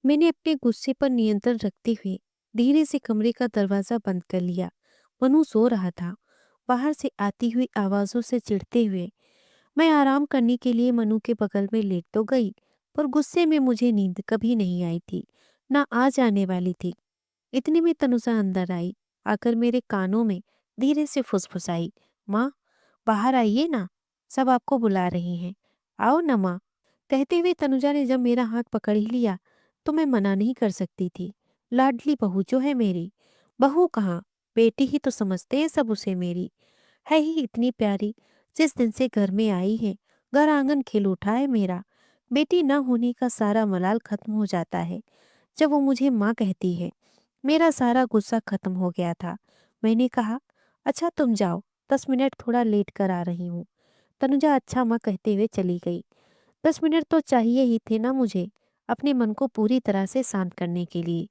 मैंने अपने गुस्से पर नियंत्रण रखते हुए धीरे से कमरे का दरवाजा बंद कर लिया। मनु सो रहा था। बाहर से आती हुई आवाजों से चिढ़ते हुए मैं आराम करने के लिए मनु के बगल में लेट तो गई, पर गुस्से में मुझे नींद कभी नहीं आई थी, ना आज आने वाली थी। इतने में तनुजा अंदर आई, आकर मेरे कानों में धीरे से फुसफुसाई, माँ, बाहर आइए ना, सब आपको बुला रही हैं। आओ ना माँ। कहते हुए तनुजा ने जब मेरा हाथ पकड़ ही लिया तो मैं मना नहीं कर सकती थी। लाडली बहू जो है मेरी। बहू कहाँ, बेटी ही तो समझते हैं सब उसे मेरी। है ही इतनी प्यारी। जिस दिन से घर में आई है, घर आंगन खिल उठा है मेरा। बेटी न होने का सारा मलाल खत्म हो जाता है जब वो मुझे माँ कहती है। मेरा सारा गुस्सा खत्म हो गया था। मैंने कहा, अच्छा तुम जाओ, 10 मिनट थोड़ा लेट कर आ रही हूँ। तनुजा अच्छा माँ कहते हुए चली गई। 10 मिनट तो चाहिए ही थे ना मुझे, अपने मन को पूरी तरह से शांत करने के लिए।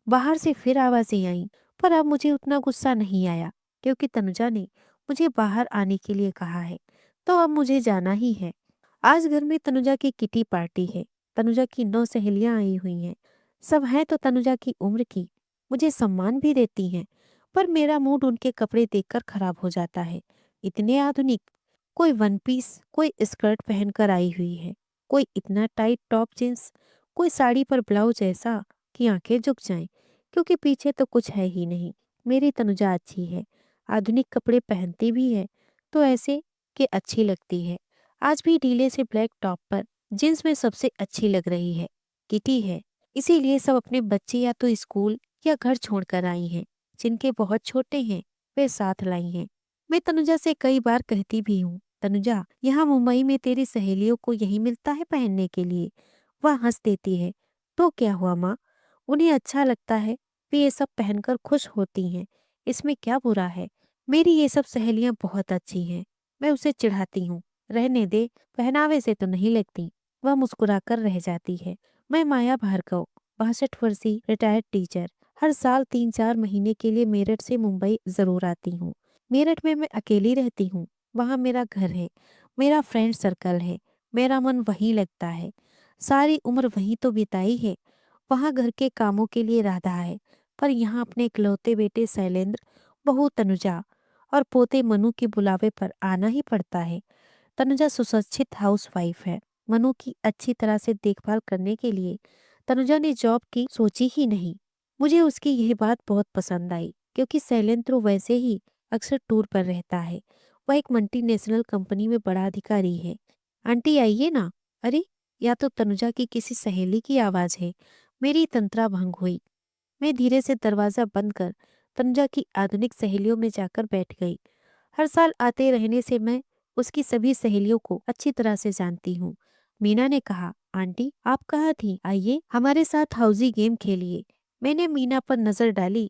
बाहर से फिर आवाजें आईं, पर अब मुझे उतना गुस्सा नहीं आया, क्योंकि तनुजा ने मुझे बाहर आने के लिए कहा है, तो अब मुझे जाना ही है। आज घर में तनुजा की किटी पार्टी है। तनुजा की 9 सहेलियां आई हुई हैं। सब हैं तो तनुजा की उम्र की, मुझे सम्मान भी देती हैं, पर मेरा मूड उनके कपड़े देखकर खराब हो जाता है। इतने आधुनिक, कोई वन पीस, कोई स्कर्ट पहनकर आई हुई है, कोई इतना टाइट टॉप जींस, कोई साड़ी पर ब्लाउज ऐसा कि आंखें झुक जाएं, क्योंकि पीछे तो कुछ है ही नहीं। मेरी तनुजा अच्छी है, आधुनिक कपड़े पहनती भी है, तो ऐसे कि अच्छी लगती है। आज भी ढीले से ब्लैक टॉप पर जींस में सबसे अच्छी लग रही है, किटी है। इसीलिए सब अपने बच्चे या तो स्कूल या घर छोड़कर आई हैं। जिनके बहुत छोटे हैं वे साथ लाई हैं। मैं तनुजा से कई बार कहती भी हूँ, तनुजा, यहाँ मुंबई में तेरी सहेलियों को यही मिलता है पहनने के लिए। वह हंस देती है, तो क्या हुआ माँ, उन्हें अच्छा लगता है, वे ये सब पहनकर खुश होती हैं, इसमें क्या बुरा है। मेरी ये सब सहेलियां बहुत अच्छी हैं। मैं उसे चिढ़ाती हूँ, रहने दे, पहनावे से तो नहीं लगती। वह मुस्कुराकर रह जाती है। मैं माया भार्गव, 62 वर्षीय रिटायर्ड टीचर, हर साल 3-4 महीने के लिए मेरठ से मुंबई जरूर आती हूँ। मेरठ में मैं अकेली रहती हूँ। वहाँ मेरा घर है, मेरा फ्रेंड सर्कल है, मेरा मन वहीं लगता है। सारी उम्र वहीं तो बिताई है। वहाँ घर के कामों के लिए राधा है, पर यहाँ अपने इकलौते बेटे शैलेंद्र, बहू तनुजा और पोते मनु के बुलावे पर आना ही पड़ता है। तनुजा सुशिक्षित हाउसवाइफ है। मनु की अच्छी तरह से देखभाल करने के लिए तनुजा ने जॉब की सोची ही नहीं। मुझे उसकी यह बात बहुत पसंद आई, क्योंकि शैलेंद्र वैसे ही अक्सर टूर पर रहता है। वह एक मल्टीनेशनल कंपनी में बड़ा अधिकारी है। आंटी आइए ना। अरे, या तो तनुजा की किसी सहेली की आवाज है। मेरी तंत्रा भंग हुई। मैं धीरे से दरवाजा बंद कर तनुजा की आधुनिक सहेलियों में जाकर बैठ गई। हर साल आते रहने से मैं उसकी सभी सहेलियों को अच्छी तरह से जानती हूँ। मीना ने कहा, आंटी आप कहाँ थी, आइए हमारे साथ हाउजी गेम खेलिए। मैंने मीना पर नजर डाली।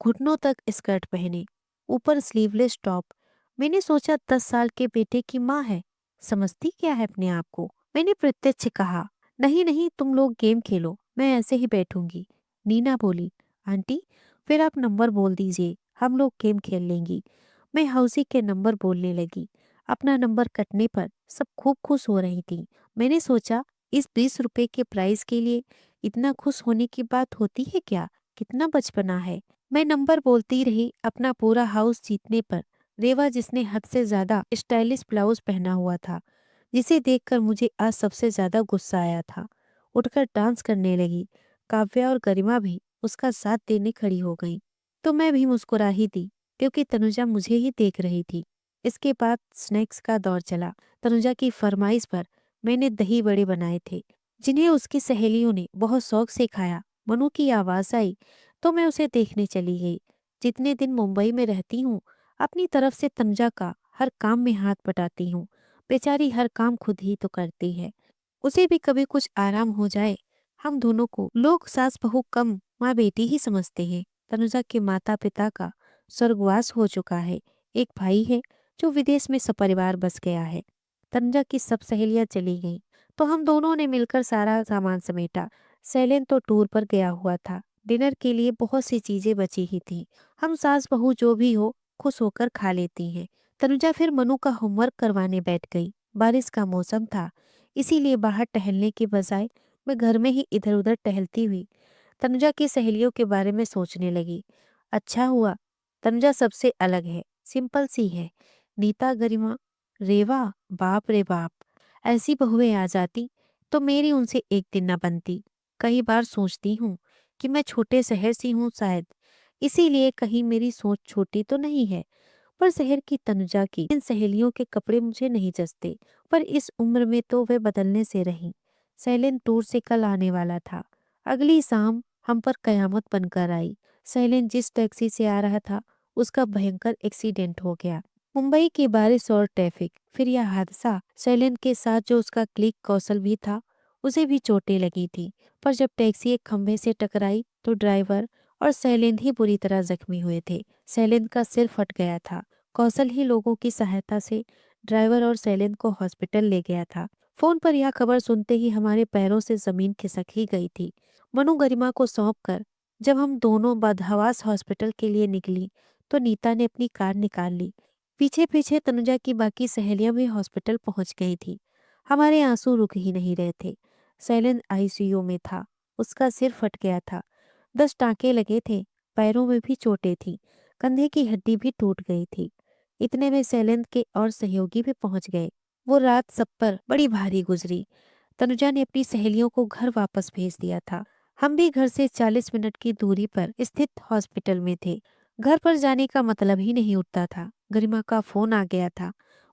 घुटनों तक स्कर्ट पहने, ऊपर स्लीवलेस टॉप। मैंने सोचा 10 साल के बेटे की माँ है, समझती क्या है अपने आप को। मैंने प्रत्यक्ष कहा, नहीं नहीं, तुम लोग गेम खेलो, मैं ऐसे ही बैठूंगी। नीना बोली, आंटी फिर आप नंबर बोल दीजिए, हम लोग गेम खेल लेंगी। मैं हौसी के नंबर बोलने लगी। अपना नंबर कटने पर सब खूब खुश हो रही थी। मैंने सोचा, इस 20 रुपए के प्राइस के लिए इतना खुश होने की बात होती है क्या। कितना बचपना है। मैं नंबर बोलती रही, अपना पूरा हाउस जीतने पर रेवा, जिसने हद से ज्यादा स्टाइलिश ब्लाउज पहना हुआ था, जिसे देखकर मुझे आज सबसे ज्यादा गुस्सा आया था, उठकर डांस करने लगी। काव्या और गरिमा भी उसका साथ देने खड़ी हो गईं। तो मैं भी मुस्कुरा ही दी, क्योंकि तनुजा मुझे ही देख रही थी। इसके बाद स्नैक्स का दौर चला। तनुजा की फरमाइश पर मैंने दही बड़े बनाए थे, जिन्हें उसकी सहेलियों ने बहुत शौक से खाया। मनु की आवाज आई तो मैं उसे देखने चली गई। जितने दिन मुंबई में रहती हूँ, अपनी तरफ से तनुजा का हर काम में हाथ बटाती हूँ। बेचारी हर काम खुद ही तो करती है। उसे भी कभी कुछ आराम हो जाए। हम दोनों को लोग सास बहू कम माँ बेटी ही समझते हैं। तनुजा के माता पिता का स्वर्गवास हो चुका है। एक भाई है जो विदेश में सपरिवार बस गया है। तनुजा की सब सहेलियां चली गईं, तो हम दोनों ने मिलकर सारा सामान समेटा। शैलेन तो टूर पर गया हुआ था। डिनर के लिए बहुत सी चीजें बची ही थी। हम सास बहू जो भी हो खुश होकर खा लेती हैं। तनुजा फिर मनु का होमवर्क करवाने बैठ गई। बारिश का मौसम था, इसीलिए बाहर टहलने के बजाय मैं घर में ही इधर उधर टहलती हुई तनुजा की सहेलियों के बारे में सोचने लगी। अच्छा हुआ, तनुजा सबसे अलग है, सिंपल सी है। नीता, गरिमा, रेवा, बाप रे बाप, ऐसी बहुएं आ जाती तो मेरी उनसे एक दिन न बनती। कई बार सोचती हूँ कि मैं छोटे शहर सी हूँ शायद, इसीलिए कहीं मेरी सोच छोटी तो नहीं है। पर शहर की तनुजा की इन सहेलियों के कपड़े मुझे नहीं जचते। पर इस उम्र में तो वे बदलने से रहीं। सैलेन टूर से कल आने वाला था। अगली शाम हम पर कयामत बनकर आई। सैलेन जिस टैक्सी से आ रहा था उसका भयंकर एक्सीडेंट हो गया। मुंबई की बारिश और ट्रैफिक, फिर यह हादसा। सैलेन के साथ जो उसका क्लिक कौशल भी था, उसे भी चोटें लगी थी। पर जब टैक्सी एक खंभे से टकराई तो ड्राइवर और सैलेन ही बुरी तरह जख्मी हुए थे। सैलेन का सिर फट गया था। कौशल ही लोगों की सहायता से ड्राइवर और सैलेन को हॉस्पिटल ले गया था। फोन पर यह खबर सुनते ही हमारे पैरों से जमीन खिसक ही गई थी। मनु, गरिमा को सौंप कर जब हम दोनों बदहवास हॉस्पिटल के लिए निकली तो नीता ने अपनी कार निकाल ली। पीछे पीछे तनुजा की बाकी सहेलियां भी हॉस्पिटल पहुंच गई थी। हमारे आंसू रुक ही नहीं रहे थे। सैलेन आईसीयू में था। उसका सिर फट गया था। 10 टांके लगे थे। पैरों में भी चोटें थी। कंधे की हड्डी भी टूट गई थी। इतने में सैलेन के और सहयोगी भी पहुंच गए। वो रात सब पर बड़ी भारी गुजरी। तनुजा ने अपनी सहेलियों को घर वापस भेज दिया था। हम भी घर से 40 मिनट की दूरी पर स्थित हॉस्पिटल में थे। घर पर जाने का मतलब ही नहीं उठता था। गरिमा का फोन आ गया था।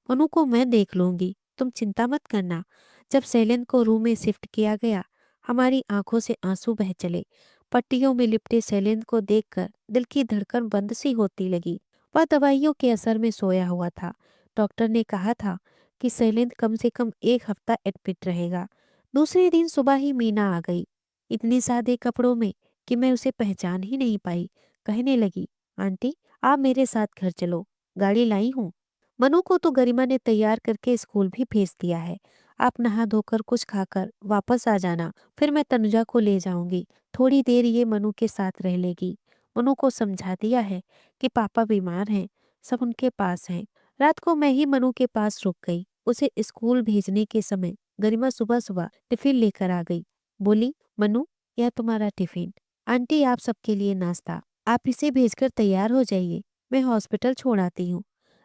मनु को मैं देख लूंगी, तुम चिंता मत करना। जब सैलेन को रूम में शिफ्ट किया गया, हमारी आंखों से आंसू बह चले। पट्टियों में लिपटे सैलेन को देखकर दिल की धड़कन बंद सी होती लगी। वह दवाइयों के असर में सोया हुआ था। डॉक्टर ने कहा था कि शैलेंद्र कम से कम 1 हफ्ता एडमिट रहेगा। दूसरे दिन सुबह ही मीना आ गई, इतने सादे कपड़ों में कि मैं उसे पहचान ही नहीं पाई। कहने लगी, आंटी आप मेरे साथ घर चलो, गाड़ी लाई हूँ। मनु को तो गरिमा ने तैयार करके स्कूल भी भेज दिया है। आप नहा धोकर कुछ खाकर वापस आ जाना, फिर मैं तनुजा को ले जाऊंगी। थोड़ी देर ये मनु के साथ रह लेगी। मनु को समझा दिया है कि पापा बीमार हैं, सब उनके पास हैं। रात को मैं ही मनु के पास रुक गई। उसे स्कूल भेजने के समय गरिमा सुबह सुबह टिफिन लेकर आ गई। बोली, मनु यह तुम्हारा टिफिन, आंटी आप सबके लिए नाश्ता, आप इसे भेजकर तैयार हो जाइए, मैं हॉस्पिटल छोड़ आती हूँ।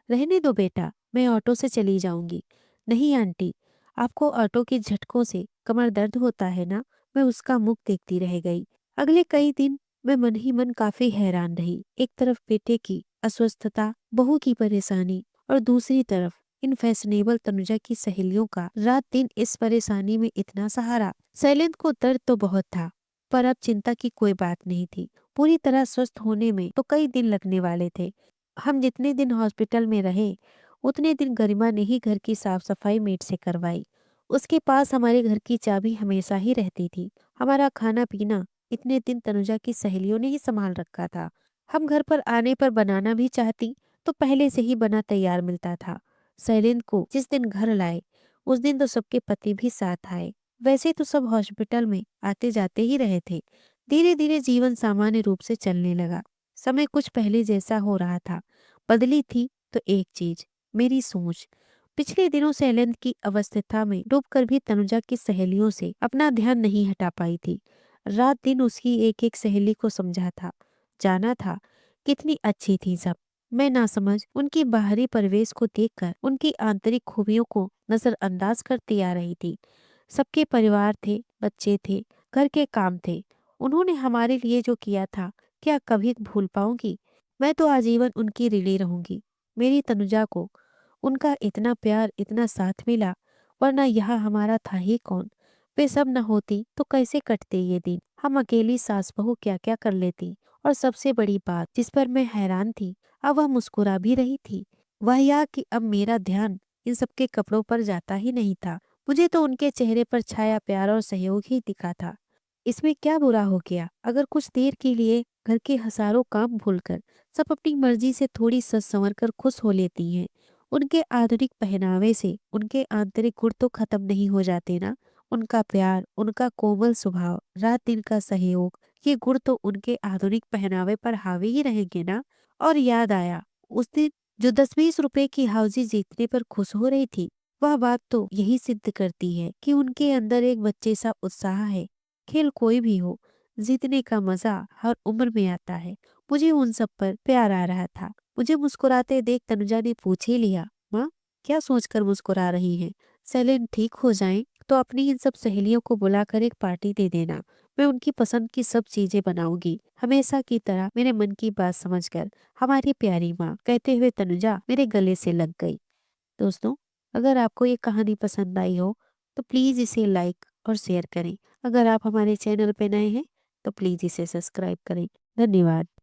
रहने दो बेटा, मैं ऑटो से चली जाऊंगी। नहीं आंटी, आपको ऑटो के झटकों से कमर दर्द होता है ना। मैं उसका मुख देखती रह गई। अगले कई दिन मैं मन ही मन काफी हैरान रही। एक तरफ बेटे की अस्वस्थता, बहू की परेशानी और दूसरी तरफ इन फैशनेबल तनुजा की सहेलियों का रात दिन इस परेशानी में इतना सहारा। शैलेंद्र को दर्द तो बहुत था, पर अब चिंता की कोई बात नहीं थी। पूरी तरह स्वस्थ होने में तो कई दिन लगने वाले थे। हम जितने दिन हॉस्पिटल में रहे उतने दिन गरिमा ने ही घर की साफ सफाई मेड से करवाई। उसके पास हमारे घर की चाबी हमेशा ही रहती थी। हमारा खाना पीना इतने दिन तनुजा की सहेलियों ने ही संभाल रखा था। हम घर पर आने पर बनाना भी चाहती तो पहले से ही बना तैयार मिलता था। शैलेंद्र को जिस दिन घर लाए उस दिन तो सबके पति भी साथ आए। वैसे तो सब हॉस्पिटल में आते जाते ही रहे थे। धीरे धीरे जीवन सामान्य रूप से चलने लगा। समय कुछ पहले जैसा हो रहा था। बदली थी तो एक चीज, मेरी सोच। पिछले दिनों शैलेंद्र की अवस्था में डूबकर भी तनुजा की सहेलियों से अपना ध्यान नहीं हटा पाई थी। रात दिन उसकी एक एक सहेली को समझा था, जाना था कितनी अच्छी थी सब। मैं ना समझ उनकी बाहरी परिवेश को देखकर उनकी आंतरिक खूबियों को नजरअंदाज करती आ रही थी। सबके परिवार थे, बच्चे थे, घर के काम थे। उन्होंने हमारे लिए जो किया था क्या कभी भूल पाऊंगी। मैं तो आजीवन उनकी ऋणी रहूंगी। मेरी तनुजा को उनका इतना प्यार, इतना साथ मिला, वरना यहाँ हमारा था ही कौन। वे सब न होती तो कैसे कटते ये दिन। हम अकेली सास बहू क्या क्या कर लेती। और सबसे बड़ी बात जिस पर मैं हैरान थी, अब वह मुस्कुरा भी रही थी। वह यह कि अब मेरा ध्यान इन सबके कपड़ों पर जाता ही नहीं था। मुझे तो उनके चेहरे पर छाया प्यार और सहयोग ही दिखा था। इसमें क्या बुरा हो गया अगर कुछ देर के लिए घर के हजारों काम भूलकर सब अपनी मर्जी से थोड़ी सज संवर कर खुश हो लेती हैं। उनके आधुनिक पहनावे से उनके आंतरिक गुण तो खत्म नहीं हो जाते ना। उनका प्यार, उनका कोमल स्वभाव, रात दिन का सहयोग, ये गुण तो उनके आधुनिक पहनावे पर हावी ही रहेंगे ना। और याद आया उस दिन जो 10-20 रुपए की हाउजी जीतने पर खुश हो रही थी, वह बात तो यही सिद्ध करती है कि उनके अंदर एक बच्चे सा उत्साह है। खेल कोई भी हो, जीतने का मजा हर उम्र में आता है। मुझे उन सब पर प्यार आ रहा था। मुझे मुस्कुराते देख तनुजा ने पूछ ही लिया, माँ क्या सोचकर मुस्कुरा रही हैं? सेलिन ठीक हो जाए तो अपनी इन सब सहेलियों को बुलाकर एक पार्टी दे देना। मैं उनकी पसंद की सब चीजें बनाऊंगी, हमेशा की तरह मेरे मन की बात समझकर। हमारी प्यारी माँ, कहते हुए तनुजा मेरे गले से लग गई। दोस्तों, अगर आपको ये कहानी पसंद आई हो तो प्लीज़ इसे लाइक और शेयर करें। अगर आप हमारे चैनल पे नए हैं तो प्लीज़ इसे सब्सक्राइब करें। धन्यवाद।